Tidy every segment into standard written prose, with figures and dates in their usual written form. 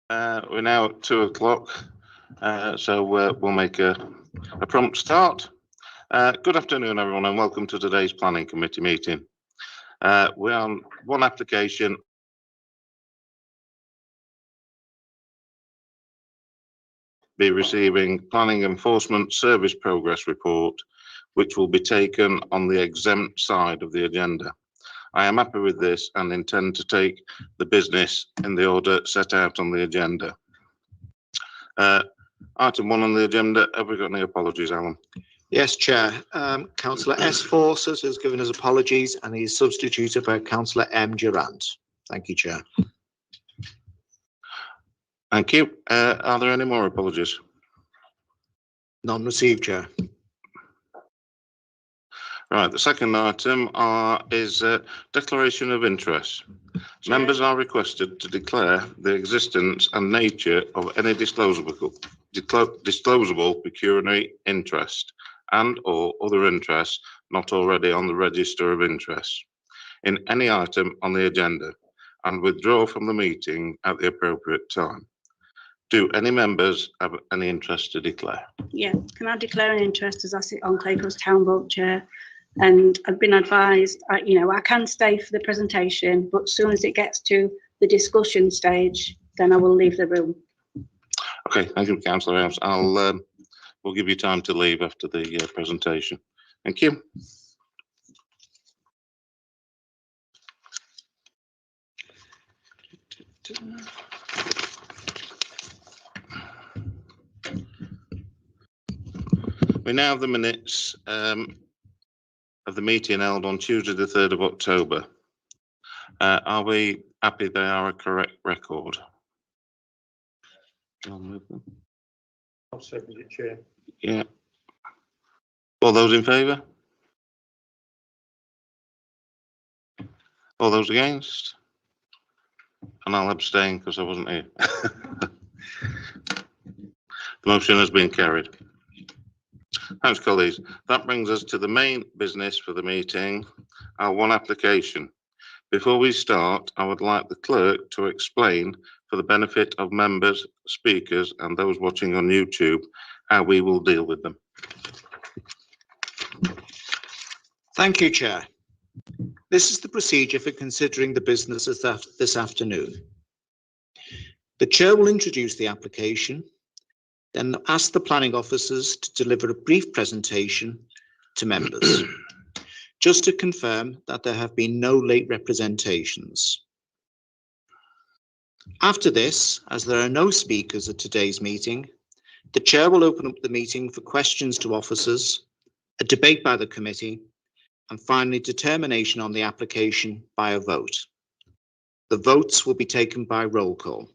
We're now at 2 o'clock, so we'll make a prompt start. Good afternoon, everyone, and welcome to today's Planning Committee meeting. We're on one application. Be receiving Planning Enforcement Service Progress Report, which will be taken on the exempt side of the agenda. I am happy with this and intend to take the business in the order set out on the agenda. Item 1 on the agenda, have we got any apologies, Alan? Yes, Chair. Councillor S. Forces has given us apologies and he's substituted by Councillor M. Durant. Thank you, Chair. Thank you. Are there any more apologies? None received, Chair. Right, the second item is declaration of interest. Chair. Members are requested to declare the existence and nature of any disclosable pecuniary interest and or other interests not already on the register of interests in any item on the agenda and withdraw from the meeting at the appropriate time. Do any members have any interest to declare? Yeah, can I declare an interest as I sit on Claycross Town Vote Chair? And I've been advised, I can stay for the presentation, but as soon as it gets to the discussion stage, then I will leave the room. Okay, thank you, Councillor House. We'll give you time to leave after the presentation. Thank you. We now have the minutes of the meeting held on Tuesday the 3rd of October. Are we happy they are a correct record? I'll second it, Chair. Yeah. All those in favour? All those against? And I'll abstain because I wasn't here. The motion has been carried. Thanks, colleagues. That brings us to the main business for the meeting, our one application. Before we start, I would like the clerk to explain, for the benefit of members, speakers, and those watching on YouTube, how we will deal with them. Thank you, Chair. This is the procedure for considering the businesses this afternoon. The Chair will introduce the application, then ask the planning officers to deliver a brief presentation to members. Just to confirm that there have been no late representations. After this, as there are no speakers at today's meeting, the Chair will open up the meeting for questions to officers, a debate by the committee, and finally determination on the application by a vote. The votes will be taken by roll call.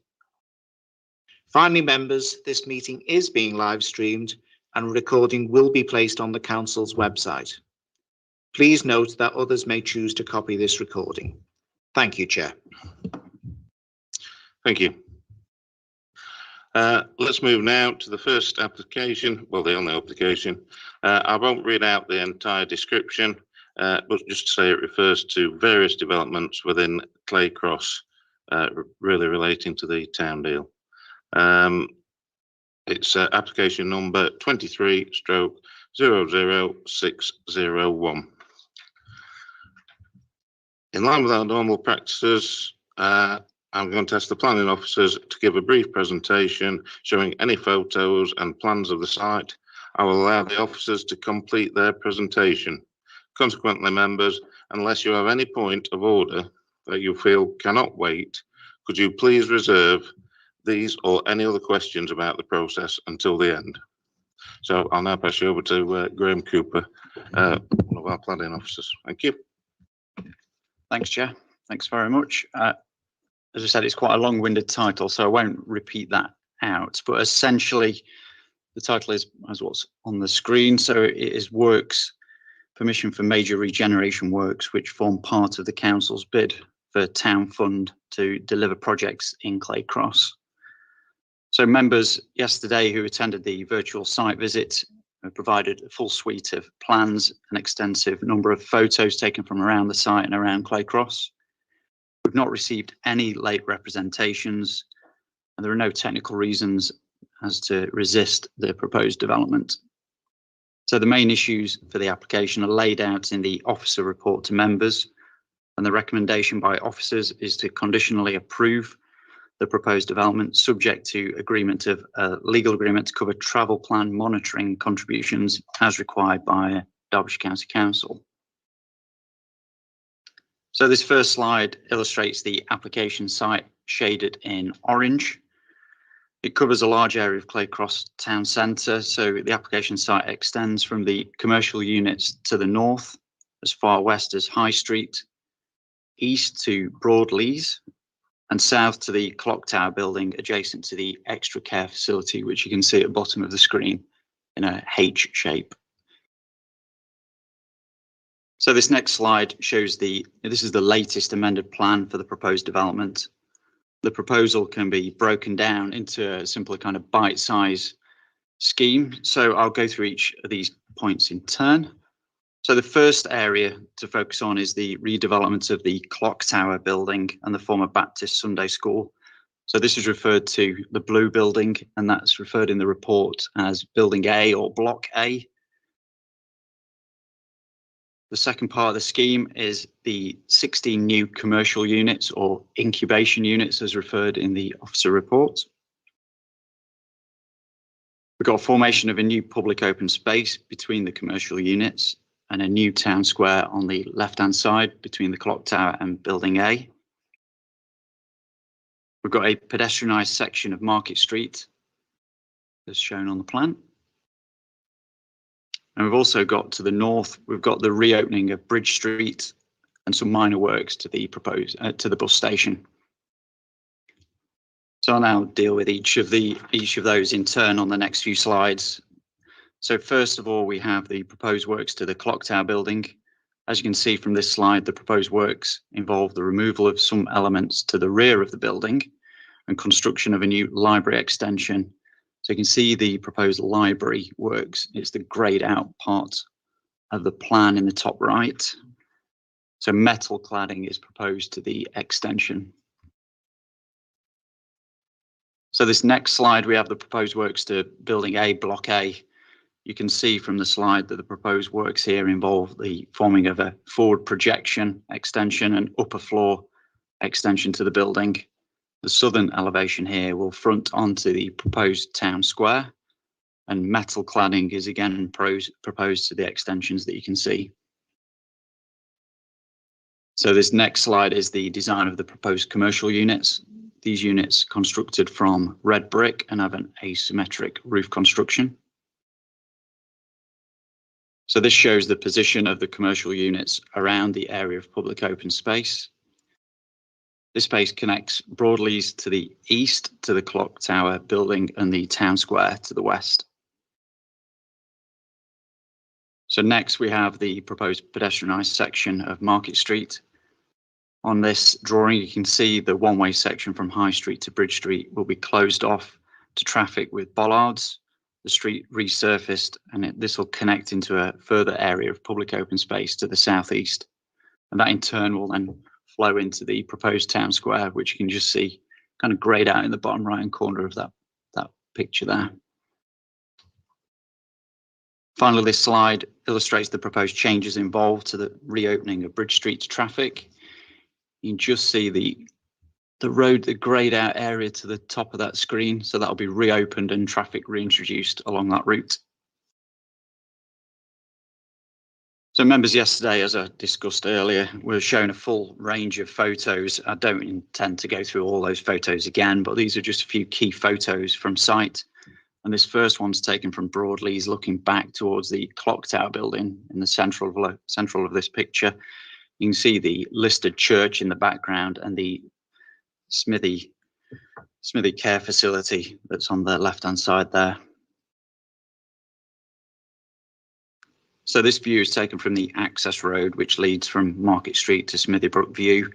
Finally, members, this meeting is being live streamed and a recording will be placed on the Council's website. Please note that others may choose to copy this recording. Thank you, Chair. Thank you. Let's move now to the first application, well, the only application. I won't read out the entire description, but just to say it refers to various developments within Claycross, really relating to the town deal. It's application number 23/00601. In line with our normal practices, I'm going to ask the planning officers to give a brief presentation showing any photos and plans of the site. I will allow the officers to complete their presentation. Consequently, members, unless you have any point of order that you feel cannot wait, could you please reserve these or any other questions about the process until the end? So I'll now pass you over to Graham Cooper, one of our planning officers. Thank you. Thanks, Chair. Thanks very much. As I said, it's quite a long-winded title, so I won't repeat that out. But essentially, the title is as what's on the screen. So it is works, permission for major regeneration works, which form part of the council's bid for town fund to deliver projects in Claycross. So members yesterday who attended the virtual site visit provided a full suite of plans, an extensive number of photos taken from around the site and around Claycross. We've not received any late representations, and there are no technical reasons as to resist the proposed development. So the main issues for the application are laid out in the officer report to members, and the recommendation by officers is to conditionally approve the proposed development subject to agreement of a legal agreement to cover travel plan monitoring contributions as required by Derbyshire County Council. So this first slide illustrates the application site shaded in orange. It covers a large area of Claycross town centre, so the application site extends from the commercial units to the north, as far west as High Street, east to Broadleys, and south to the clock tower building adjacent to the extra care facility, which you can see at the bottom of the screen in a H shape. So this next slide shows this is the latest amended plan for the proposed development. The proposal can be broken down into a simpler kind of bite-size scheme. So I'll go through each of these points in turn. So the first area to focus on is the redevelopment of the clock tower building and the former Baptist Sunday School. So this is referred to the blue building, and that's referred in the report as Building A or Block A. The second part of the scheme is the 16 new commercial units or incubation units as referred in the officer report. We've got a formation of a new public open space between the commercial units and a new town square on the left-hand side between the clock tower and Building A. We've got a pedestrianised section of Market Street as shown on the plan. And we've also got to the north, we've got the reopening of Bridge Street and some minor works to the bus station. So I'll now deal with each of those in turn on the next few slides. So first of all, we have the proposed works to the clock tower building. As you can see from this slide, the proposed works involve the removal of some elements to the rear of the building and construction of a new library extension. So you can see the proposed library works. It's the greyed out part of the plan in the top right. So metal cladding is proposed to the extension. So this next slide, we have the proposed works to Building A, Block A. You can see from the slide that the proposed works here involve the forming of a forward projection extension and upper floor extension to the building. The southern elevation here will front onto the proposed town square, and metal cladding is again proposed to the extensions that you can see. So this next slide is the design of the proposed commercial units. These units constructed from red brick and have an asymmetric roof construction. So this shows the position of the commercial units around the area of public open space. This space connects Broadleys to the east to the clock tower building and the town square to the west. So next we have the proposed pedestrianised section of Market Street. On this drawing, you can see the one-way section from High Street to Bridge Street will be closed off to traffic with bollards, the street resurfaced, and this will connect into a further area of public open space to the southeast. And that in turn will then flow into the proposed town square, which you can just see kind of greyed out in the bottom right-hand corner of that picture there. Finally, this slide illustrates the proposed changes involved to the reopening of Bridge Street to traffic. You can just see the road, the greyed out area to the top of that screen. So that'll be reopened and traffic reintroduced along that route. So members, yesterday, as I discussed earlier, we were shown a full range of photos. I don't intend to go through all those photos again, but these are just a few key photos from site. And this first one's taken from Broadleys, looking back towards the clock tower building in the central of this picture. You can see the listed church in the background and the Smithy care facility that's on the left-hand side there. So this view is taken from the access road, which leads from Market Street to Smithybrook View.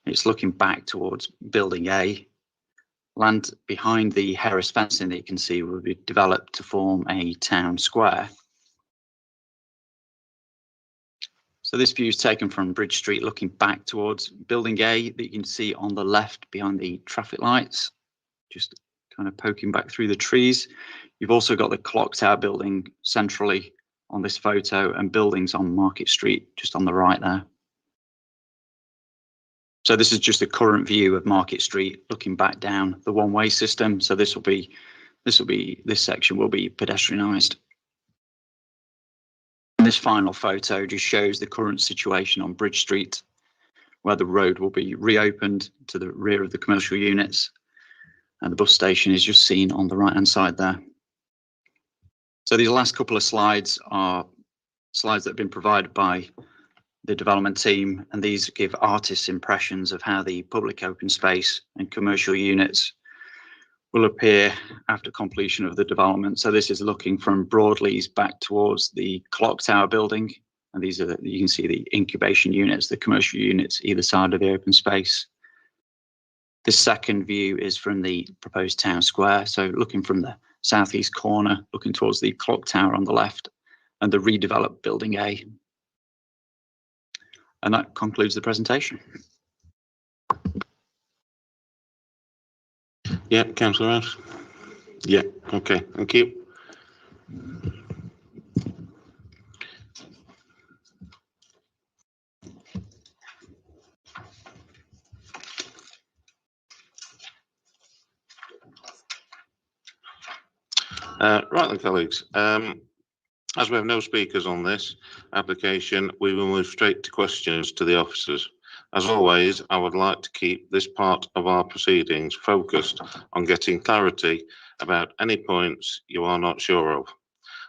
It's looking back towards Building A. Land behind the Harris fencing that you can see will be developed to form a town square. So this view is taken from Bridge Street, looking back towards Building A that you can see on the left behind the traffic lights. just kind of poking back through the trees. You've also got the clock tower building centrally on this photo and buildings on Market Street just on the right there. So this is just a current view of Market Street looking back down the one-way system. So this section will be pedestrianised. This final photo just shows the current situation on Bridge Street, where the road will be reopened to the rear of the commercial units, and the bus station is just seen on the right-hand side there. So these last couple of slides are slides that have been provided by the development team, and these give artists impressions of how the public open space and commercial units will appear after completion of the development. So this is looking from Broadleys back towards the clock tower building, and these are you can see the incubation units, the commercial units either side of the open space. The second view is from the proposed town square, so looking from the southeast corner, looking towards the clock tower on the left and the redeveloped building A. And that concludes the presentation. Yeah, councillor Rouse. Yeah, okay, thank you. Right then, colleagues. As we have no speakers on this application, we will move straight to questions to the officers. As always, I would like to keep this part of our proceedings focused on getting clarity about any points you are not sure of.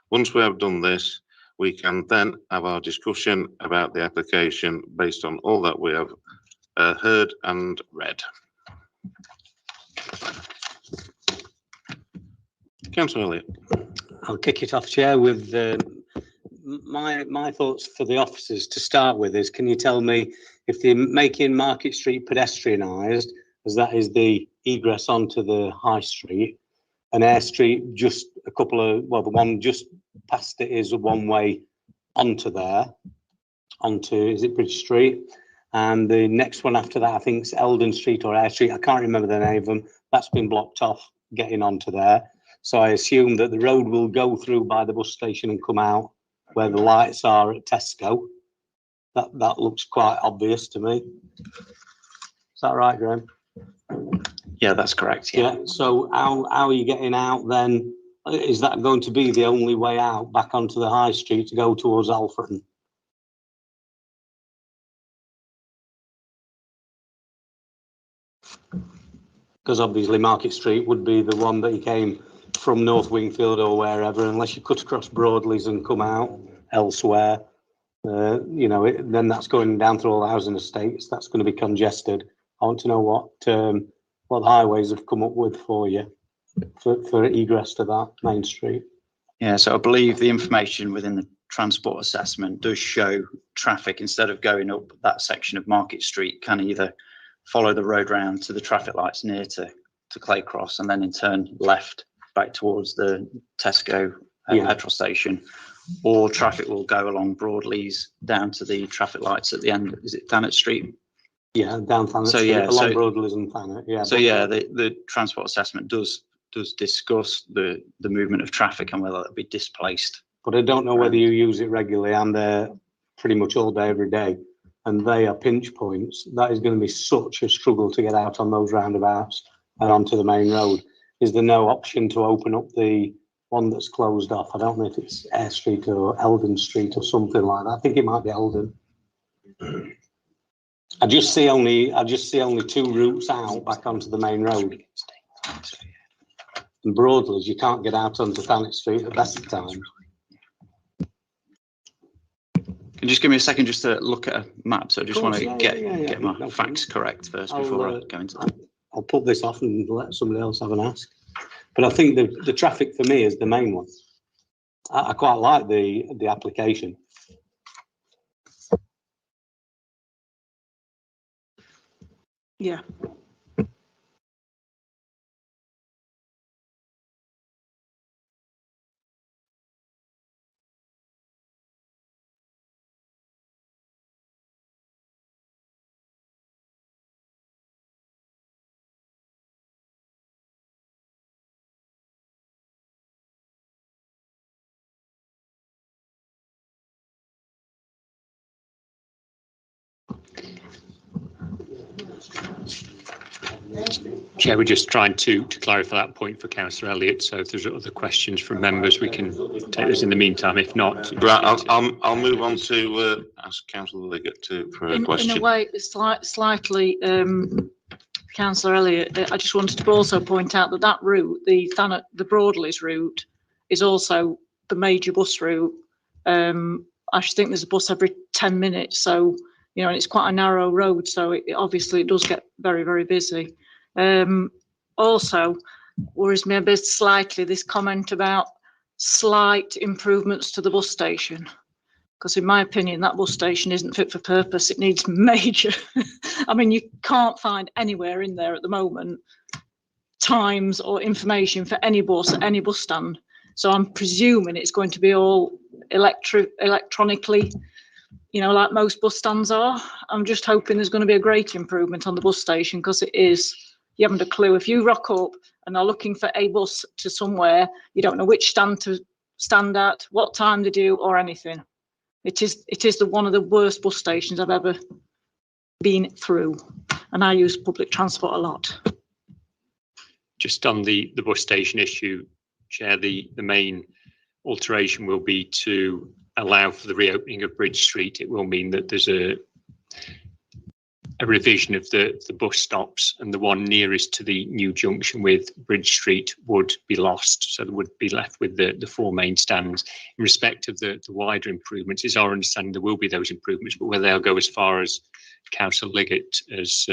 Once we have done this, we can then have our discussion about the application based on all that we have heard and read. Councillor Elliott. I'll kick it off, Chair, with my thoughts for the officers to start with is, can you tell me if they're making Market Street pedestrianised, as that is the egress onto the High Street, and Air Street just a couple of, well, the one just past it is a one-way onto there, onto, is it Bridge Street? And the next one after that, I think it's Eldon Street or Air Street, I can't remember the name of them, that's been blocked off getting onto there. So I assume that the road will go through by the bus station and come out where the lights are at Tesco. That looks quite obvious to me. Is that right, Graham? Yeah, that's correct. Yeah. So how are you getting out then? Is that going to be the only way out back onto the High Street to go towards Alfreton? Because obviously Market Street would be the one that you came from North Wingfield or wherever, unless you cut across Broadleys and come out elsewhere. Then that's going down through all the housing estates. That's going to be congested. I want to know what the highways have come up with for you for egress to that main street. Yeah, so I believe the information within the transport assessment does show traffic, instead of going up that section of Market Street, can either follow the road round to the traffic lights near to Clay Cross and then in turn left back towards the Tesco petrol station, or traffic will go along Broadleys down to the traffic lights at the end. Is it Thanet Street? Yeah, down Thanet Street, along Broadleys and Thanet. Yeah. So yeah, the transport assessment does discuss the movement of traffic and whether it'll be displaced. But I don't know whether you use it regularly, and they're pretty much all day, every day, and they are pinch points. That is going to be such a struggle to get out on those roundabouts and onto the main road. Is there no option to open up the one that's closed off? I don't know if it's Air Street or Eldon Street or something like that. I think it might be Eldon. I just see only two routes out back onto the main road. And Broadleys, you can't get out onto Thanet Street at the best of times. Can you just give me a second just to look at a map? So I just want to get my facts correct first before I go into that. I'll put this off and let somebody else have an ask. But I think the traffic for me is the main one. I quite like the application. Yeah. Chair, we're just trying to clarify that point for Councillor Elliott. So if there's other questions from members, we can take those in the meantime. If not, Right, I'll move on to ask Councillor Liggett for a In question. a way, it's slightly, Councillor Elliott, I just wanted to also point out that that route, the Broadleys route, is also the major bus route. I should think there's a bus every 10 minutes. So, you know, and it's quite a narrow road. So obviously it does get very, very busy. Also, worries me a bit slightly this comment about slight improvements to the bus station. Because in my opinion, that bus station isn't fit for purpose. It needs major. I mean, you can't find anywhere in there at the moment times or information for any bus at any bus stand. So I'm presuming it's going to be all electronically, you know, like most bus stands are. I'm just hoping there's going to be a great improvement on the bus station, because it is, you haven't a clue. If you rock up and are looking for a bus to somewhere, you don't know which stand to stand at, what time they do, or anything. It is one of the worst bus stations I've ever been through, and I use public transport a lot. just on the bus station issue, Chair, the main alteration will be to allow for the reopening of Bridge Street. It will mean that there's a revision of the bus stops, and the one nearest to the new junction with Bridge Street would be lost. So there would be left with the four main stands. In respect of the wider improvements, it's our understanding there will be those improvements, but whether they'll go as far as Councillor Liggett has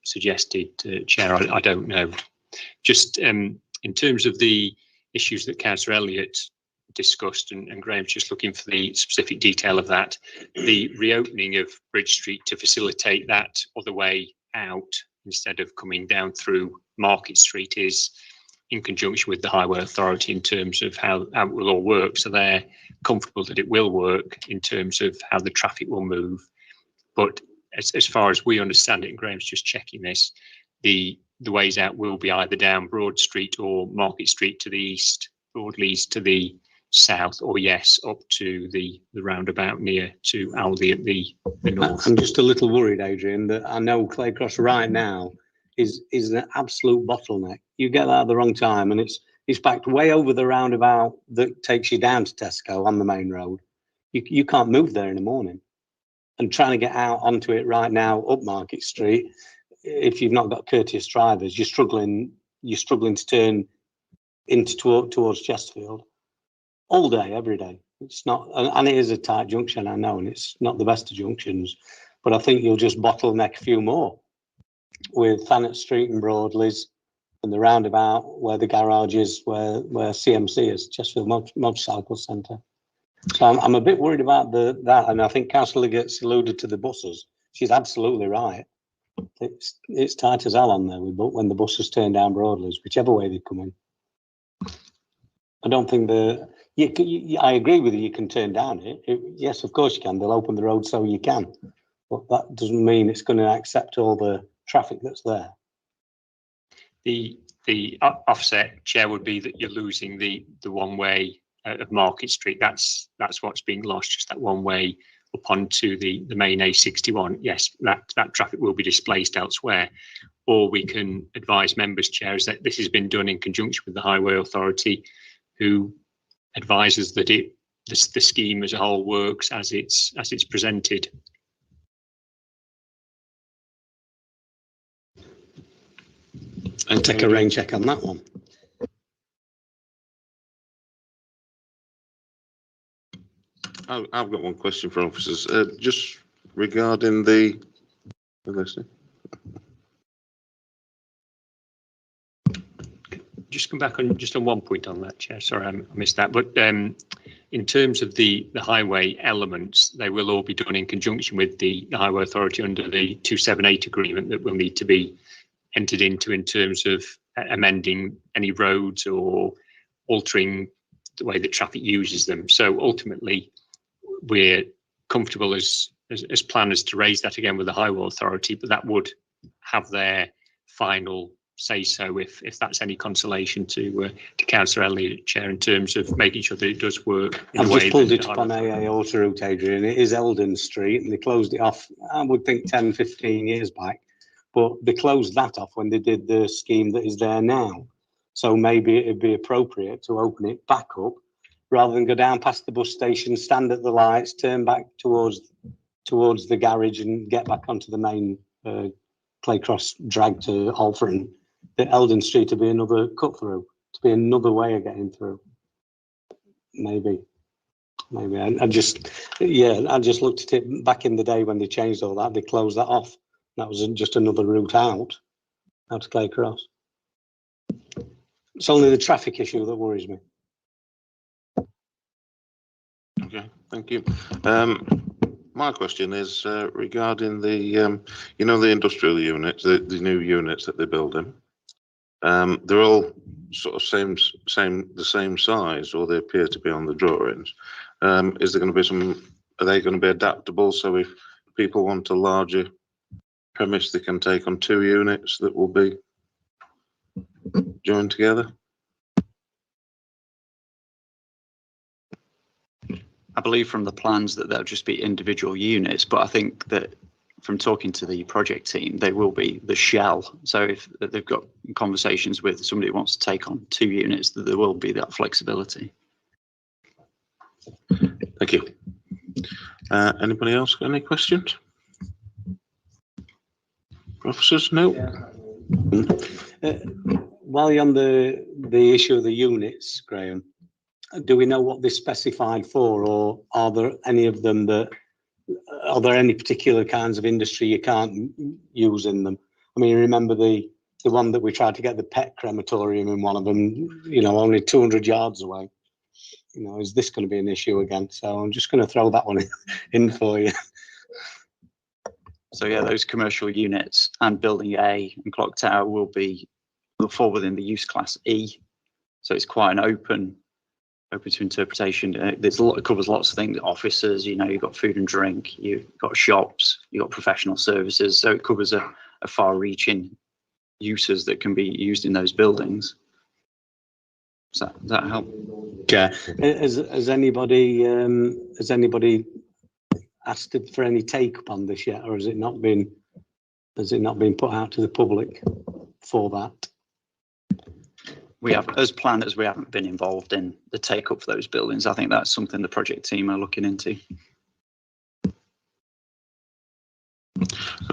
suggested, Chair, I don't know. Just in terms of the issues that Councillor Elliott discussed, and Graham's just looking for the specific detail of that, the reopening of Bridge Street to facilitate that other way out instead of coming down through Market Street is in conjunction with the Highway Authority in terms of how it will all work. So they're comfortable that it will work in terms of how the traffic will move. But as far as we understand it, and Graham's just checking this, the ways out will be either down Broad Street or Market Street to the east, Broadleys to the south, or yes, up to the roundabout near to Aldi at the north. I'm just a little worried, Adrian, that I know Claycross right now is an absolute bottleneck. You get that at the wrong time and it's packed way over the roundabout that takes you down to Tesco on the main road. You can't move there in the morning. And trying to get out onto it right now up Market Street, if you've not got courteous drivers, you're struggling to turn towards Chesterfield all day, every day. It's not, and it is a tight junction, I know, and it's not the best of junctions, but I think you'll just bottleneck a few more with Thanet Street and Broadleys and the roundabout where the garage is, where CMC is, Chesterfield Motorcycle Centre. So I'm a bit worried about that, and I think Councillor Liggett's alluded to the buses. She's absolutely right. It's tight as hell on there when the buses turn down Broadleys, whichever way they come in. I don't think I agree with you. You can turn down it. Yes, of course you can. They'll open the road so you can, but that doesn't mean it's going to accept all the traffic that's there. The offset, Chair, would be that you're losing the one way of Market Street. That's what's being lost, just that one way up onto the main A61. Yes, that traffic will be displaced elsewhere. Or we can advise members, Chair, is that this has been done in conjunction with the Highway Authority, who advises that the scheme as a whole works as it's presented. And take a rain check on that one. I've got one question for officers, just regarding the listening. Just come back on one point on that, Chair. Sorry, I missed that. But in terms of the highway elements, they will all be done in conjunction with the Highway Authority under the 278 agreement that will need to be entered into in terms of amending any roads or altering the way that traffic uses them. So ultimately, we're comfortable as planners to raise that again with the Highway Authority, but that would have their final say so if that's any consolation to Councillor Elliott, Chair, in terms of making sure that it does work. I've just pulled it up on AA Autoroute, Adrian. It is Eldon Street, and they closed it off, I would think 10, 15 years back. but they closed that off when they did the scheme that is there now. So maybe it'd be appropriate to open it back up rather than go down past the bus station, stand at the lights, turn back towards the garage and get back onto the main Claycross drag to Alfred. The Eldon Street to be another cut through, to be another way of getting through. Maybe. I just looked at it back in the day when they changed all that. They closed that off. That was just another route out to Claycross. It's only the traffic issue that worries me. Okay, thank you. My question is regarding the, the industrial units, the new units that they're building. They're all sort of the same size, or they appear to be on the drawings. Is there going to be are they going to be adaptable? So if people want a larger premise, they can take on 2 units that will be joined together? I believe from the plans that they'll just be individual units, but I think that from talking to the project team, they will be the shell. So if they've got conversations with somebody who wants to take on 2 units, that there will be that flexibility. Thank you. Anybody else got any questions? Officers? No. While you're on the issue of the units, Graham, do we know what they're specified for, or are there any of them are there any particular kinds of industry you can't use in them? I mean, remember the one that we tried to get the pet crematorium in one of them, only 200 yards away. Is this going to be an issue again? So I'm just going to throw that one in for you. So yeah, those commercial units and building A and clock tower will fall within the use class E. So it's quite an open to interpretation. It covers lots of things. Offices, you've got food and drink, you've got shops, you've got professional services. So it covers a far-reaching uses that can be used in those buildings. Does that help? Yeah. Has anybody asked for any take up on this yet, or has it not been put out to the public for that? We have, as planners, we haven't been involved in the take up for those buildings. I think that's something the project team are looking into.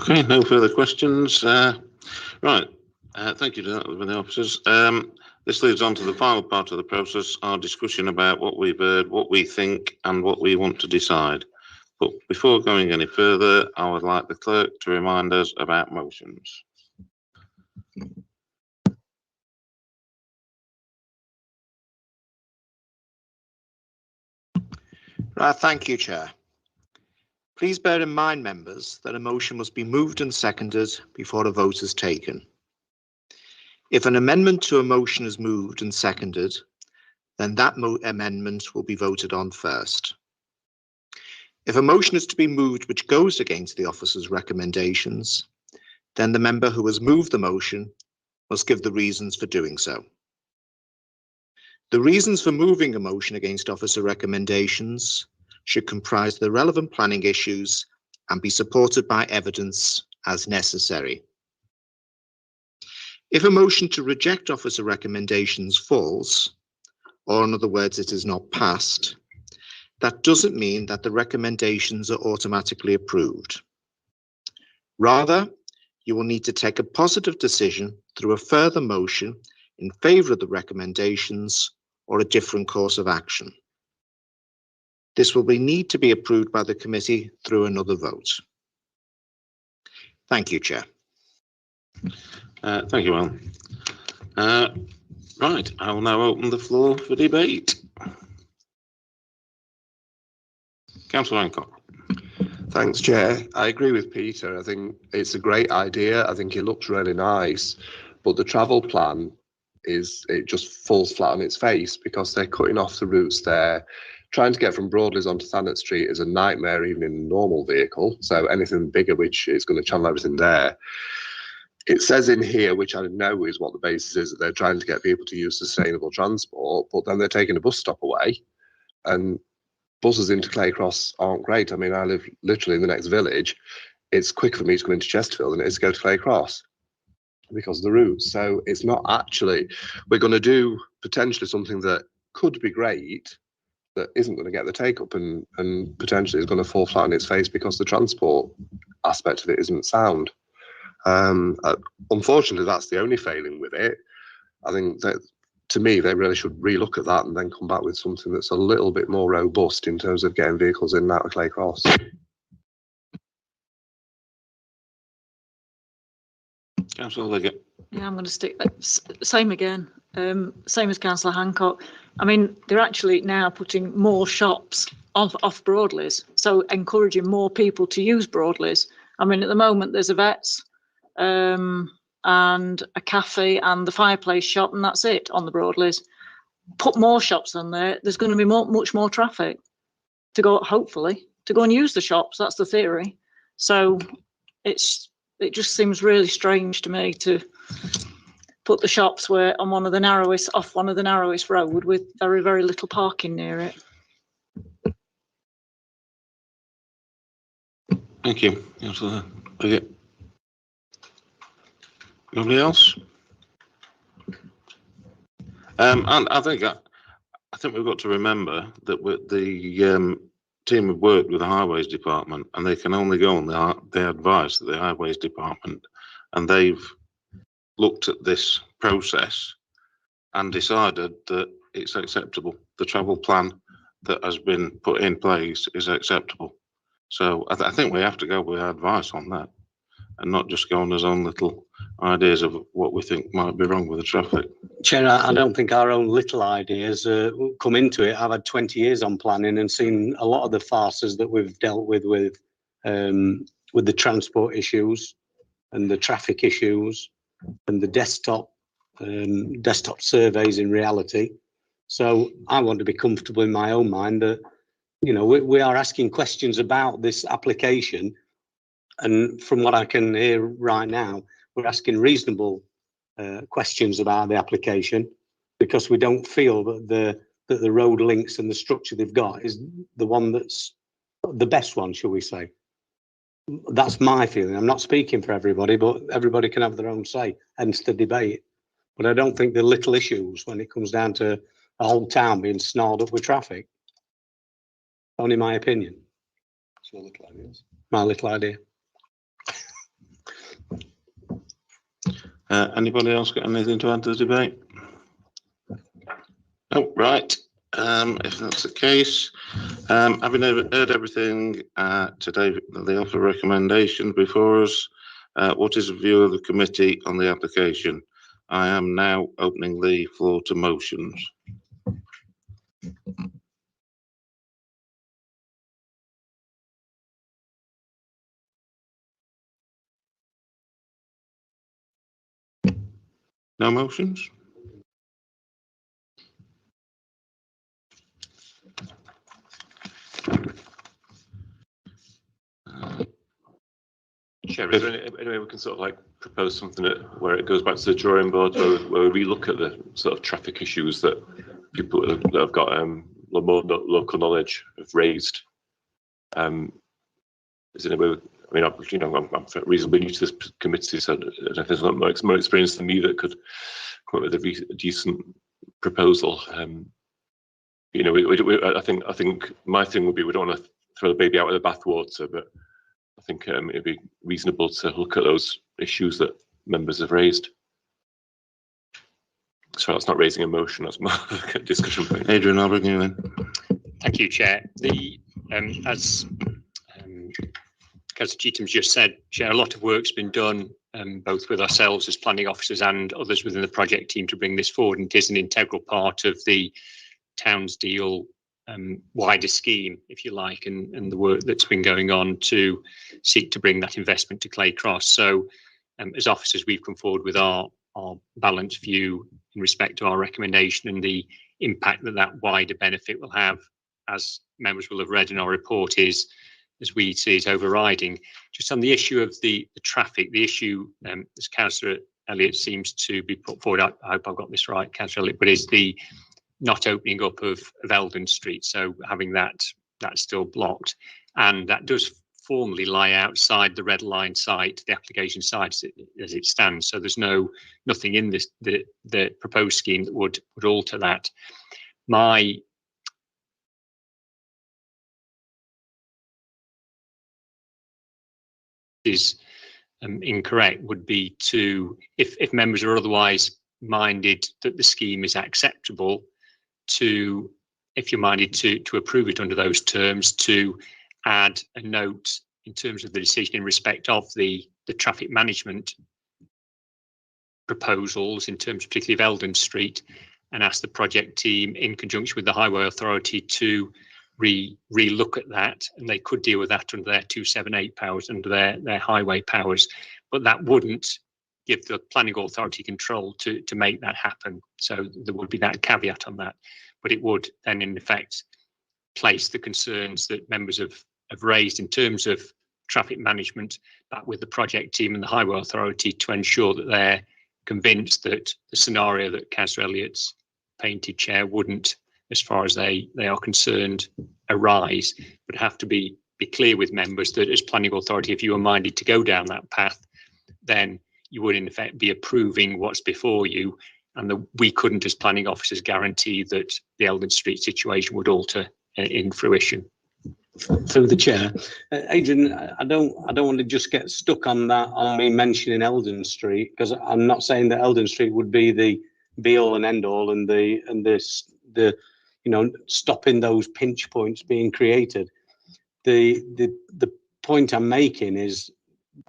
Okay, no further questions. Right, thank you to the officers. This leads on to the final part of the process, our discussion about what we've heard, what we think, and what we want to decide. But before going any further, I would like the clerk to remind us about motions. Thank you, Chair. Please bear in mind, members, that a motion must be moved and seconded before a vote is taken. If an amendment to a motion is moved and seconded, then that amendment will be voted on first. If a motion is to be moved which goes against the officer's recommendations, then the member who has moved the motion must give the reasons for doing so. The reasons for moving a motion against officer recommendations should comprise the relevant planning issues and be supported by evidence as necessary. If a motion to reject officer recommendations falls, or in other words, it is not passed, that doesn't mean that the recommendations are automatically approved. Rather, you will need to take a positive decision through a further motion in favour of the recommendations or a different course of action. This will need to be approved by the committee through another vote. Thank you, Chair. Thank you, Alan. Right, I will now open the floor for debate. Councillor Hancock. Thanks, Chair. I agree with Peter. I think it's a great idea. I think it looks really nice, but the travel plan it just falls flat on its face because they're cutting off the routes there. Trying to get from Broadleys onto Thanet Street is a nightmare even in a normal vehicle. So anything bigger, which is going to channel everything there. It says in here, which I know is what the basis is, that they're trying to get people to use sustainable transport, but then they're taking a bus stop away, and buses into Claycross aren't great. I mean, I live literally in the next village. it's quicker for me to go into Chesterfield than it is to go to Clay Cross because of the routes. So it's not actually, we're going to do potentially something that could be great, that isn't going to get the take up and potentially is going to fall flat on its face because the transport aspect of it isn't sound. Unfortunately, that's the only failing with it. I think that, to me, they really should relook at that and then come back with something that's a little bit more robust in terms of getting vehicles in and out of Clay Cross. Councillor Liggett. Yeah, I'm going to stick same again. Same as Councillor Hancock. I mean, they're actually now putting more shops off Broadleys, so encouraging more people to use Broadleys. I mean, at the moment there's a Vets and a cafe and the fireplace shop, and that's it on the Broadleys. Put more shops on there. There's going to be much more traffic to go, hopefully, to go and use the shops. That's the theory. So it just seems really strange to me to put the shops on one of the narrowest road with very, very little parking near it. Thank you, Councillor Liggett. Nobody else? And I think we've got to remember that the team have worked with the Highways Department, and they can only go on the advice of the Highways Department, and they've looked at this process and decided that it's acceptable. The travel plan that has been put in place is acceptable. So I think we have to go with advice on that and not just go on his own little ideas of what we think might be wrong with the traffic. Chair, I don't think our own little ideas come into it. I've had 20 years on planning and seen a lot of the farces that we've dealt with the transport issues and the traffic issues and the desktop surveys in reality. So I want to be comfortable in my own mind that, you know, we are asking questions about this application, and from what I can hear right now, we're asking reasonable questions about the application because we don't feel that the road links and the structure they've got is the one that's the best one, shall we say. That's my feeling. I'm not speaking for everybody, but everybody can have their own say, hence the debate. But I don't think the little issues when it comes down to a whole town being snarled up with traffic. Only my opinion. It's your little ideas. My little idea. Anybody else got anything to add to the debate? Oh, right. If that's the case, having heard everything today, the offer recommendation before us, what is the view of the committee on the application? I am now opening the floor to motions. No motions? Chair, is there any way we can sort of like propose something where it goes back to the drawing board, where we look at the sort of traffic issues that people that have got more local knowledge have raised? Is there any way? I mean, I'm reasonably new to this committee, so there's a lot more experience than me that could come up with a decent proposal. You know, I think my thing would be we don't want to throw the baby out with the bathwater, but I think it'd be reasonable to look at those issues that members have raised. So that's not raising a motion, that's more of a discussion point. Adrian, I'll bring you in. Thank you, Chair. As Councillor Cheatham's just said, Chair, a lot of work's been done, both with ourselves as planning officers and others within the project team to bring this forward, and it is an integral part of the Townsdeal wider scheme, if you like, and the work that's been going on to seek to bring that investment to Clay Cross. So as officers, we've come forward with our balanced view in respect to our recommendation and the impact that wider benefit will have, as members will have read in our report, is, as we see it, overriding. Just on the issue of the traffic, the issue, as Councillor Elliott seems to be put forward, I hope I've got this right, Councillor Elliott, but is the not opening up of Eldon Street, so having that still blocked, and that does formally lie outside the red line site, the application site as it stands. So there's nothing in this the proposed scheme that would alter that. My is incorrect would be to, if members are otherwise minded that the scheme is acceptable, to, if you're minded to approve it under those terms, to add a note in terms of the decision in respect of the traffic management proposals, in terms particularly of Eldon Street, and ask the project team in conjunction with the Highway Authority to re-look at that, and they could deal with that under their 278 powers, under their highway powers, but that wouldn't give the planning authority control to make that happen. So there would be that caveat on that, but it would then in effect place the concerns that members have raised in terms of traffic management back with the project team and the Highway Authority to ensure that they're convinced that the scenario that Councillor Elliott's painted, Chair, wouldn't, as far as they are concerned, arise, but have to be clear with members that as planning authority, if you were minded to go down that path, then you would in effect be approving what's before you, and we couldn't as planning officers guarantee that the Eldon Street situation would alter in fruition. Through the chair, Adrian, I don't want to just get stuck on that, on me mentioning Eldon Street, because I'm not saying that Eldon Street would be the be all and end all, and the you know, stopping those pinch points being created. The point I'm making is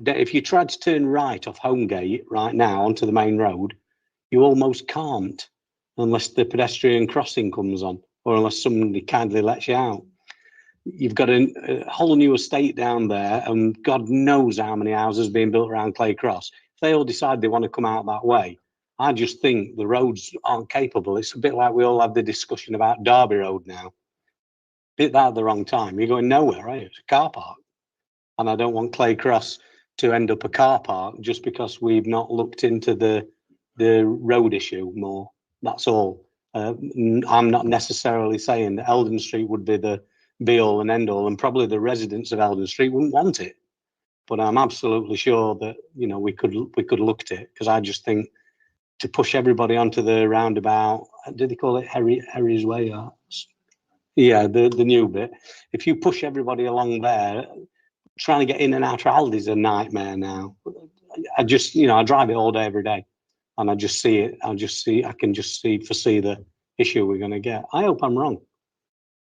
that if you try to turn right off Homegate right now onto the main road, you almost can't unless the pedestrian crossing comes on, or unless somebody kindly lets you out. You've got a whole new estate down there, and God knows how many houses being built around Clay Cross. If they all decide they want to come out that way, I just think the roads aren't capable. It's a bit like we all have the discussion about Derby Road now. Hit that at the wrong time. You're going nowhere, right? It's a car park. And I don't want Clay Cross to end up a car park just because we've not looked into the road issue more. That's all. I'm not necessarily saying that Eldon Street would be the be all and end all, and probably the residents of Eldon Street wouldn't want it. But I'm absolutely sure that, you know, we could look at it, because I just think to push everybody onto the roundabout, did they call it Harry's Way? Yeah, the new bit. If you push everybody along there, trying to get in and out of Aldi's a nightmare now. I just, you know, I drive it all day, every day, and I just see it. I can just foresee the issue we're going to get. I hope I'm wrong,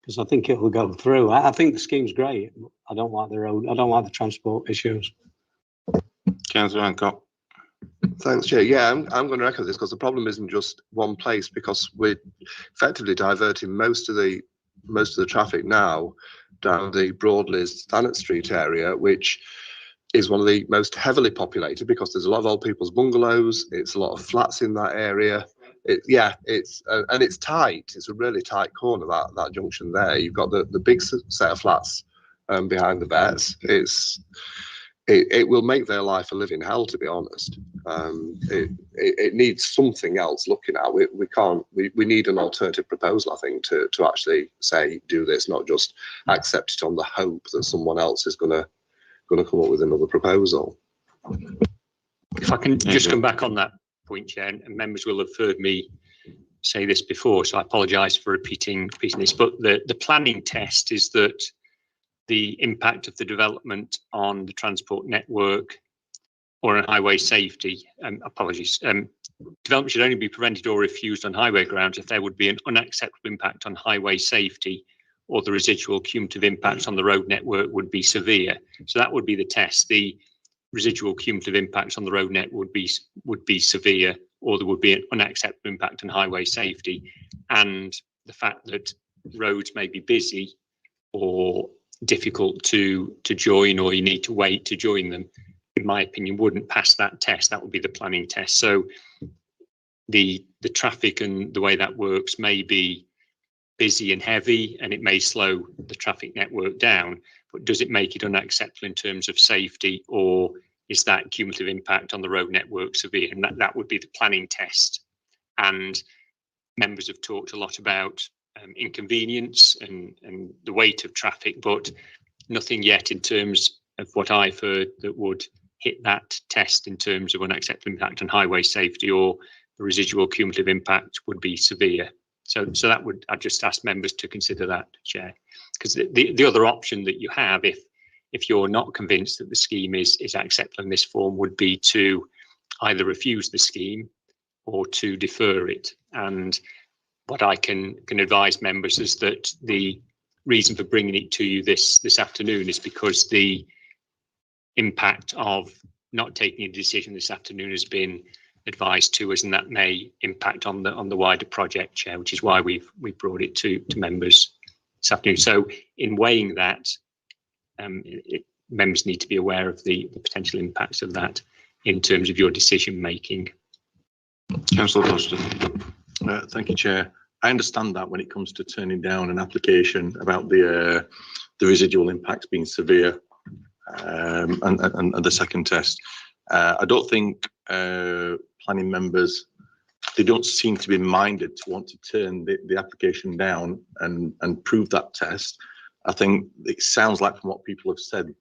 because I think it will go through. I think the scheme's great. I don't like the road. I don't like the transport issues. Councillor Hancock. Thanks, Chair. Yeah, I'm going to echo this, because the problem isn't just one place, because we're effectively diverting most of the traffic now down the Broadleys Thanet Street area, which is one of the most heavily populated, because there's a lot of old people's bungalows. It's a lot of flats in that area. And it's tight. It's a really tight corner, that junction there. You've got the big set of flats behind the vets. It will make their life a living hell, to be honest. It needs something else looking at. We need an alternative proposal, I think, to actually say do this, not just accept it on the hope that someone else is gonna come up with another proposal. If I can just come back on that point, Chair, and members will have heard me say this before, so I apologise for repeating this, but the planning test is that the impact of the development on the transport network or on highway safety, development should only be prevented or refused on highway grounds if there would be an unacceptable impact on highway safety, or the residual cumulative impacts on the road network would be severe. So that would be the test. The residual cumulative impacts on the road network would be severe, or there would be an unacceptable impact on highway safety. And the fact that roads may be busy or difficult to join, or you need to wait to join them, in my opinion, wouldn't pass that test. That would be the planning test. So the traffic and the way that works may be busy and heavy, and it may slow the traffic network down, but does it make it unacceptable in terms of safety, or is that cumulative impact on the road network severe? And that would be the planning test. And members have talked a lot about inconvenience and the weight of traffic, but nothing yet in terms of what I've heard that would hit that test in terms of unacceptable impact on highway safety, or the residual cumulative impact would be severe. So that would, I'd just ask members to consider that, Chair, because the other option that you have, if you're not convinced that the scheme is acceptable in this form, would be to either refuse the scheme or to defer it. And what I can advise members is that the reason for bringing it to you this afternoon is because the impact of not taking a decision this afternoon has been advised to us, and that may impact on the wider project, Chair, which is why we've brought it to members this afternoon. So in weighing that, members need to be aware of the potential impacts of that in terms of your decision making. Councillor Foster. Thank you, Chair. I understand that when it comes to turning down an application about the residual impacts being severe, and the second test. I don't think planning members, they don't seem to be minded to want to turn the application down and prove that test. I think it sounds like from what people have said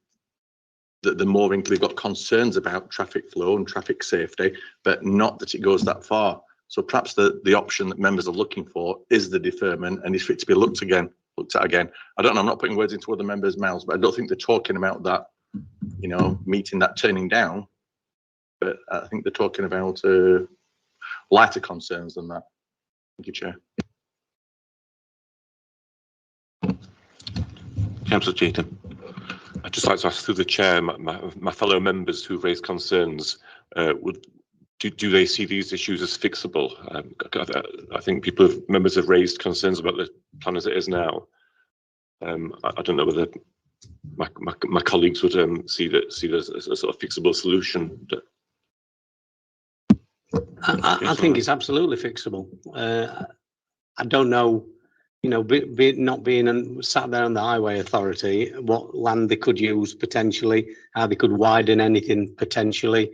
that they've got concerns about traffic flow and traffic safety, but not that it goes that far. So perhaps the option that members are looking for is the deferment, and is for it to be looked at again. I don't know, I'm not putting words into other members' mouths, but I don't think they're talking about that, you know, meeting that turning down. But I think they're talking about lighter concerns than that. Thank you, Chair. Councillor Cheetham. I'd just like to ask through the Chair, my fellow members who raised concerns, do they see these issues as fixable? I think members have raised concerns about the plan as it is now. I don't know whether my colleagues would see that as a sort of fixable solution. I think it's absolutely fixable. I don't know, you know, not being sat there on the Highway Authority, what land they could use potentially, how they could widen anything potentially,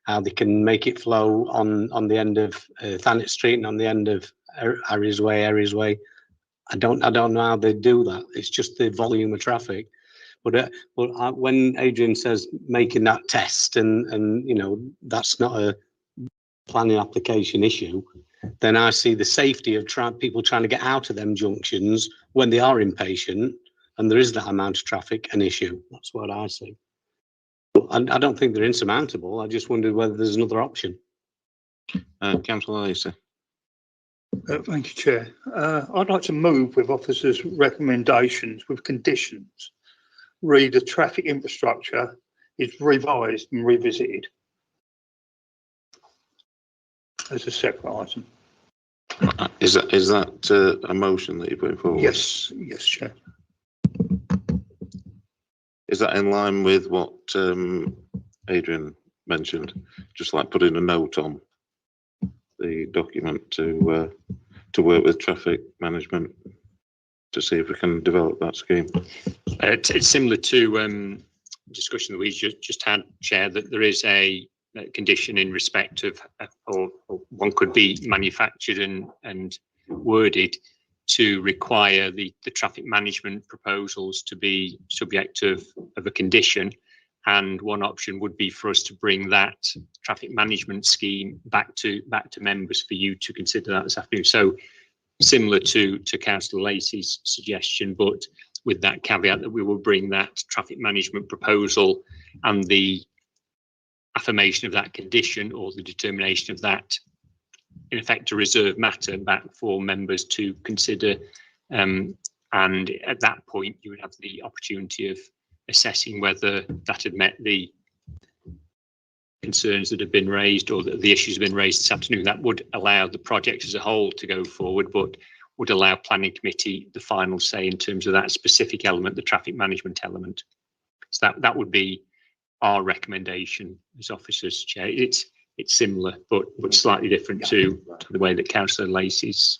how they can make it flow on the end of Thanet Street and on the end of Aries Way. I don't know how they do that. It's just the volume of traffic. But when Adrian says making that test, and you know, that's not a planning application issue, then I see the safety of people trying to get out of them junctions when they are impatient and there is that amount of traffic an issue. That's what I see. I don't think they're insurmountable. I just wondered whether there's another option. Councillor Lacey. Thank you, Chair. I'd like to move with officers' recommendations with conditions. Read the traffic infrastructure is revised and revisited as a separate item. Is that a motion that you're putting forward? Yes, Chair. Is that in line with what Adrian mentioned? Just like putting a note on the document to work with traffic management to see if we can develop that scheme. It's similar to discussion that we just had, Chair, that there is a condition in respect of, or one could be manufactured and worded to require the traffic management proposals to be subject of a condition. And one option would be for us to bring that traffic management scheme back to members for you to consider that this afternoon. So similar to Councillor Lacey's suggestion, but with that caveat that we will bring that traffic management proposal and the affirmation of that condition, or the determination of that, in effect, a reserved matter, back for members to consider. And at that point, you would have the opportunity of assessing whether that had met the concerns that have been raised, or the issues have been raised this afternoon. That would allow the project as a whole to go forward, but would allow planning committee the final say in terms of that specific element, the traffic management element. So that would be our recommendation as officers, Chair. It's similar, but slightly different to the way that Councillor Lacey's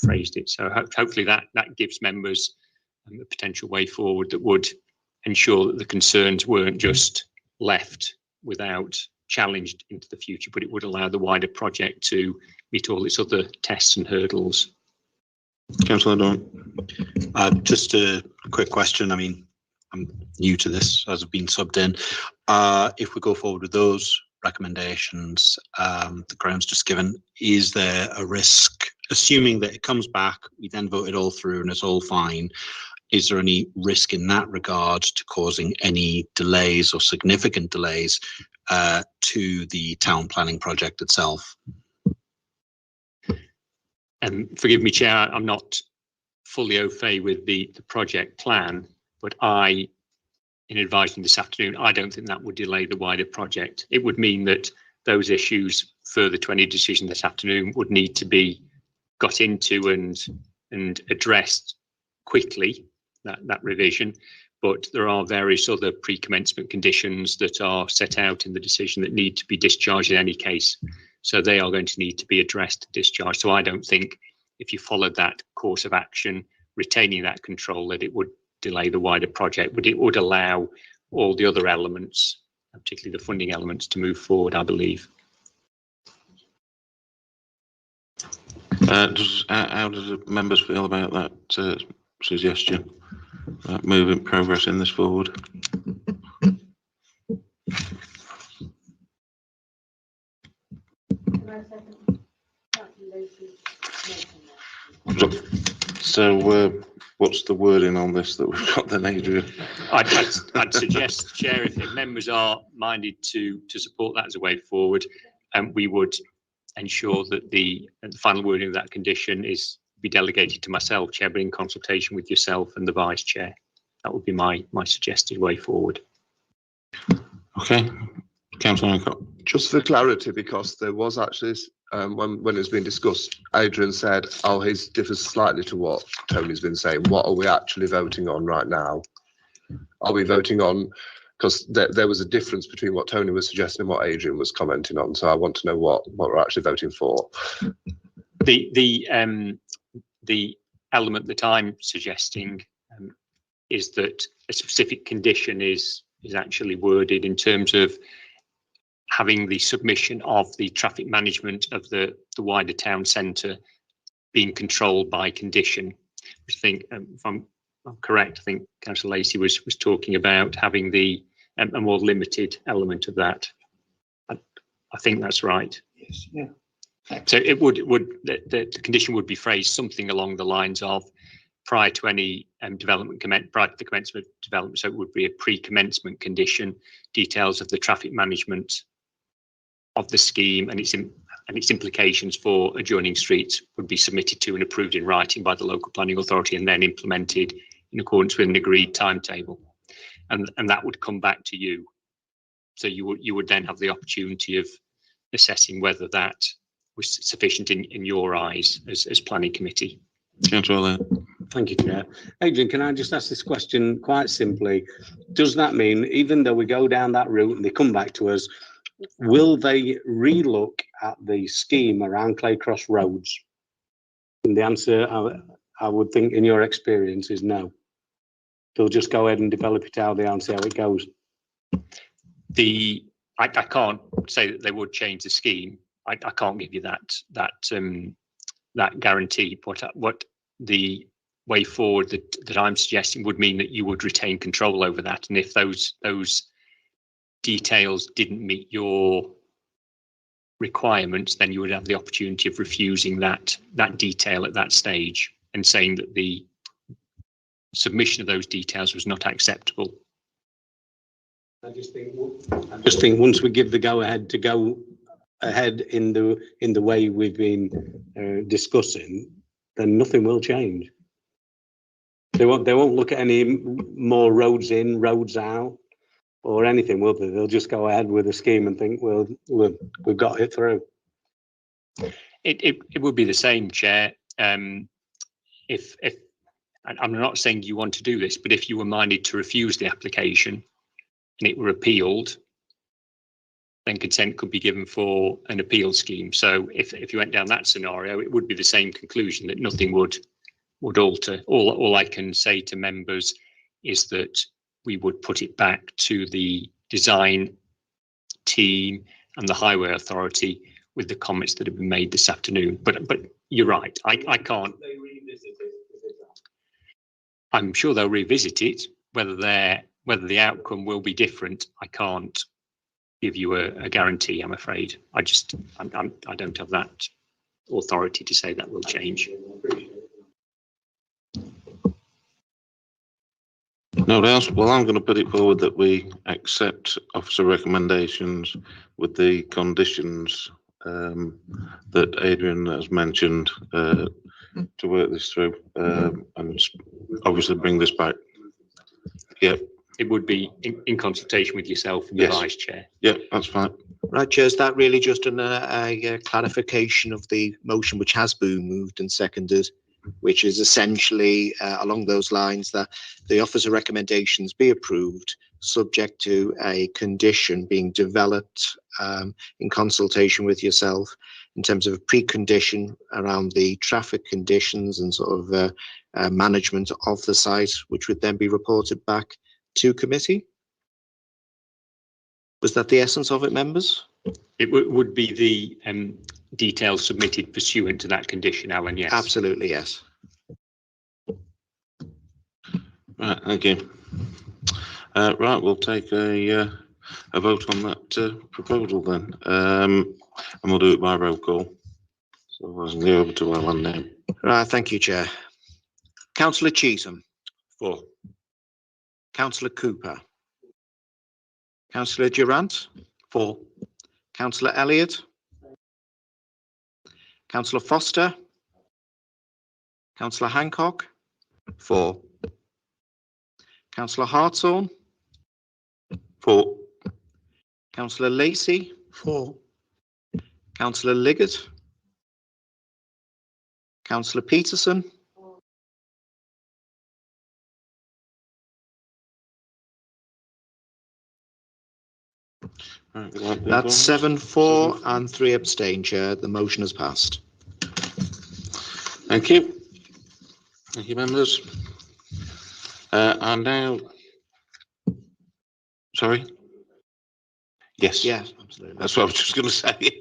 phrased it. So hopefully that gives members a potential way forward that would ensure that the concerns weren't just left without challenged into the future, but it would allow the wider project to meet all its other tests and hurdles. Councillor Doran. Just a quick question. I mean, I'm new to this as I've been subbed in. If we go forward with those recommendations, the Graham's just given, is there a risk, assuming that it comes back, we then vote it all through and it's all fine, is there any risk in that regard to causing any delays or significant delays to the town planning project itself? Forgive me, Chair, I'm not fully au fait with the project plan, but in advising this afternoon, I don't think that would delay the wider project. It would mean that those issues further to any decision this afternoon would need to be got into and addressed quickly, that revision. But there are various other pre-commencement conditions that are set out in the decision that need to be discharged in any case. So they are going to need to be addressed and discharged. So I don't think if you followed that course of action, retaining that control, that it would delay the wider project, but it would allow all the other elements, particularly the funding elements, to move forward, I believe. How does the members feel about that suggestion? Moving progress in this forward? So what's the wording on this that we've got then, Adrian? I'd suggest, Chair, if members are minded to support that as a way forward, we would ensure that the final wording of that condition be delegated to myself, Chair, but in consultation with yourself and the Vice Chair. That would be my suggested way forward. Okay, Councillor Hancock. Just for clarity, because there was actually when it's been discussed, Adrian said, "Oh, his differs slightly to what Tony's been saying." What are we actually voting on right now? Are we voting on? Because there was a difference between what Tony was suggesting and what Adrian was commenting on. So I want to know what we're actually voting for. The element that I'm suggesting is that a specific condition is actually worded in terms of having the submission of the traffic management of the wider town centre being controlled by condition. I think, if I'm correct, I think Councillor Lacey was talking about having a more limited element of that. I think that's right. Yes, yeah. So the condition would be phrased something along the lines of prior to any prior to the commencement of development. So it would be a pre-commencement condition, details of the traffic management of the scheme and its implications for adjoining streets would be submitted to and approved in writing by the local planning authority and then implemented in accordance with an agreed timetable. And that would come back to you. So you would then have the opportunity of assessing whether that was sufficient in your eyes as planning committee. Councillor. Thank you, Chair. Adrian, can I just ask this question quite simply? Does that mean, even though we go down that route and they come back to us, will they relook at the scheme around Claycross Roads? And the answer, I would think, in your experience, is no. They'll just go ahead and develop it out there and see how it goes. I can't say that they would change the scheme. I can't give you that guarantee. What the way forward that I'm suggesting would mean that you would retain control over that, and if those details didn't meet your requirements, then you would have the opportunity of refusing that detail at that stage and saying that the submission of those details was not acceptable. I just think once we give the go ahead to go ahead in the way we've been discussing, then nothing will change. They won't look at any more roads in, roads out, or anything, will they? They'll just go ahead with the scheme and think, well, we've got it through. It would be the same, Chair. If I'm not saying you want to do this, but if you were minded to refuse the application and it were appealed, then consent could be given for an appeal scheme. So if you went down that scenario, it would be the same conclusion, that nothing would alter. All I can say to members is that we would put it back to the design team and the highway authority with the comments that have been made this afternoon. But you're right, I can't. I'm sure they'll revisit it whether the outcome will be different, I can't give you a guarantee, I'm afraid. I don't have that authority to say that will change. Nobody else? Well, I'm going to put it forward that we accept officer recommendations with the conditions that Adrian has mentioned to work this through and obviously bring this back. Yep. It would be in consultation with yourself and the Yes. vice chair. Yep, that's fine. Right, Chair, is that really just a clarification of the motion which has been moved and seconded, which is essentially along those lines that the officer recommendations be approved, subject to a condition being developed in consultation with yourself in terms of a precondition around the traffic conditions and sort of management of the site, which would then be reported back to committee? Was that the essence of it, members? It would be the details submitted pursuant to that condition, Alan, yes. Absolutely, yes. Right, thank you. Right, we'll take a vote on that proposal then. And we'll do it by roll call. So I'll go over to Alan now. Right, thank you, Chair. Councillor Cheetham. For. Councillor Cooper. Councillor Durant. For. Councillor Elliott. Councillor Foster. Councillor Hancock. 4. Councillor Hartshorn. 4. Councillor Lacey. 4. Councillor Liggett. Councillor Peterson. Right, we'll have the That's votes. 7-4 and 3 abstain, Chair. The motion has passed. Thank you. Thank you, members. And now, sorry? Yes. Yeah, absolutely. That's what I was just going to say.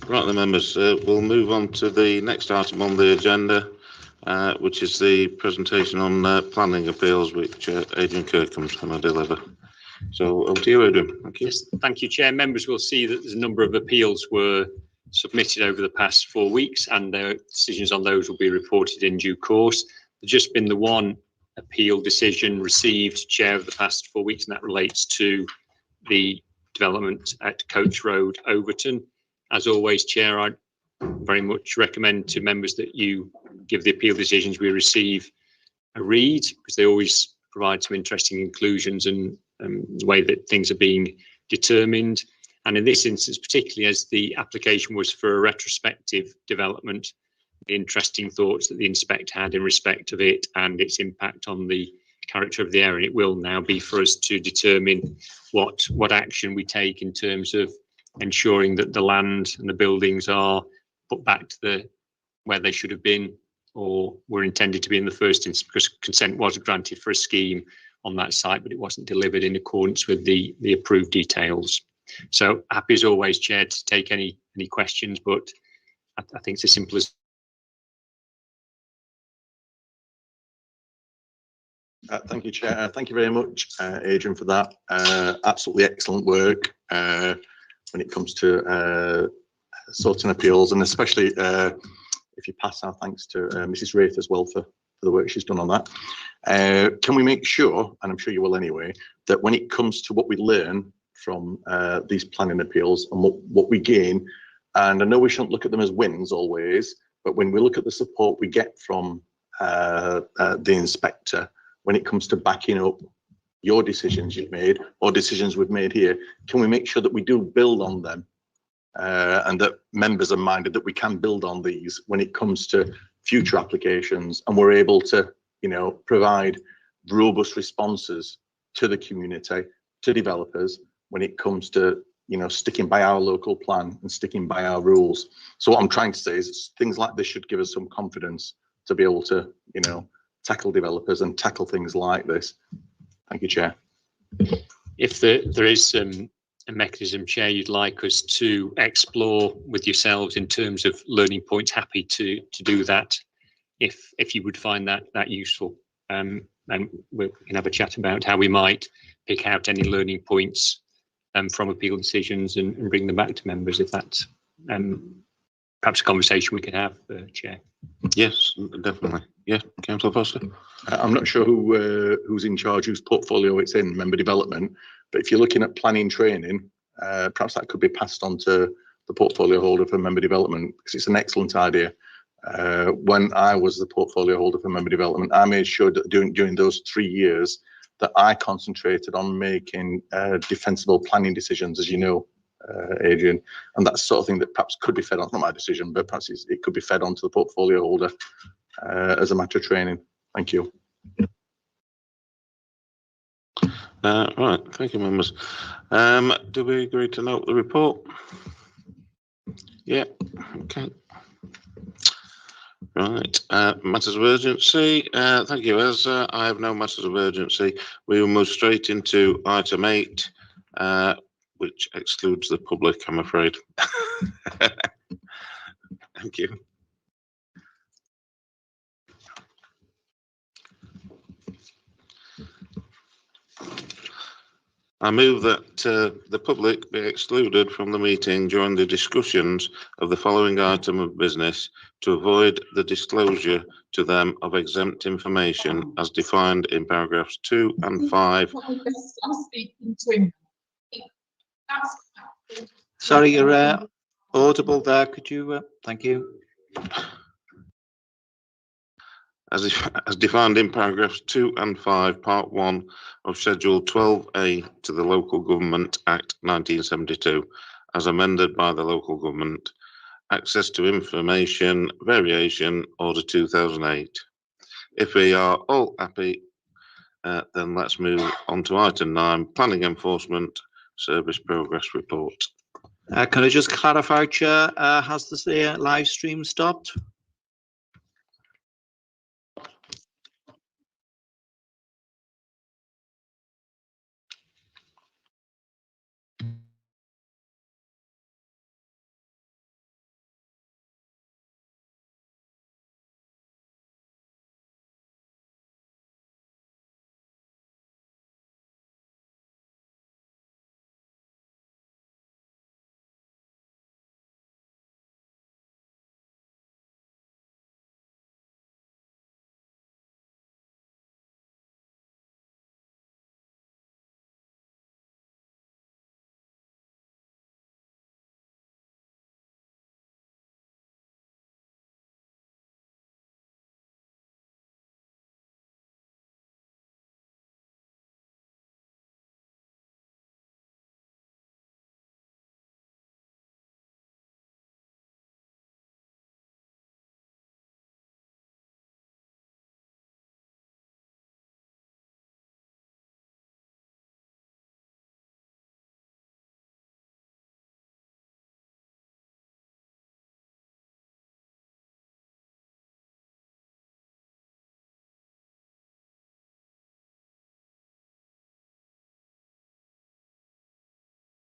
Right, the members, we'll move on to the next item on the agenda, which is the presentation on planning appeals, which Adrian Kirkham's going to deliver. So over to you, Adrian. Thank you. Yes, thank you, Chair. Members will see that there's a number of appeals were submitted over the past 4 weeks, and their decisions on those will be reported in due course. There's just been the one appeal decision received, Chair, of the past 4 weeks, and that relates to the development at Coach Road, Overton. As always, Chair, I very much recommend to members that you give the appeal decisions we receive a read, because they always provide some interesting inclusions and the way that things are being determined. And in this instance, particularly as the application was for a retrospective development, the interesting thoughts that the inspector had in respect of it and its impact on the character of the area. It will now be for us to determine what action we take in terms of ensuring that the land and the buildings are put back to where they should have been or were intended to be in the first instance, because consent was granted for a scheme on that site, but it wasn't delivered in accordance with the approved details. So happy as always, Chair, to take any questions, but I think it's as simple as. Thank you, Chair. Thank you very much, Adrian, for that. Absolutely excellent work when it comes to sorting appeals, and especially if you pass our thanks to Mrs. Wraith as well for the work she's done on that. Can we make sure, and I'm sure you will anyway, that when it comes to what we learn from these planning appeals and what we gain, and I know we shouldn't look at them as wins always, but when we look at the support we get from the inspector, when it comes to backing up your decisions you've made or decisions we've made here, can we make sure that we do build on them and that members are minded that we can build on these when it comes to future applications, and we're able to, provide robust responses to the community, to developers, when it comes to, sticking by our local plan and sticking by our rules. So what I'm trying to say is things like this should give us some confidence to be able to, tackle developers and tackle things like this. Thank you, Chair. If there is a mechanism, Chair, you'd like us to explore with yourselves in terms of learning points, happy to do that if you would find that useful. And we can have a chat about how we might pick out any learning points from appeal decisions and bring them back to members, if that's perhaps a conversation we could have, Chair. Yes, definitely. Yeah, Councillor Foster. I'm not sure who's in charge, whose portfolio it's in, member development, but if you're looking at planning training, perhaps that could be passed on to the portfolio holder for member development, because it's an excellent idea. When I was the portfolio holder for member development, I made sure that during those 3 years that I concentrated on making defensible planning decisions, as you know, Adrian, and that's the sort of thing that perhaps could be fed on, not my decision, but perhaps it could be fed on to the portfolio holder as a matter of training. Thank you. Right, thank you, members. Do we agree to note the report? Yeah, okay. Right, matters of urgency. Thank you. As I have no matters of urgency, we will move straight into item 8, which excludes the public, I'm afraid. Thank you. I move that the public be excluded from the meeting during the discussions of the following item of business to avoid the disclosure to them of exempt information as defined in paragraphs 2 and 5. Sorry, you're audible there. Could you, thank you. As defined in paragraphs 2 and 5, part 1 of Schedule 12A to the Local Government Act 1972, as amended by the Local Government Access to Information Variation Order 2008. If we are all happy, then let's move on to item 9, Planning Enforcement Service Progress Report. Can I just clarify, Chair, has the live stream stopped?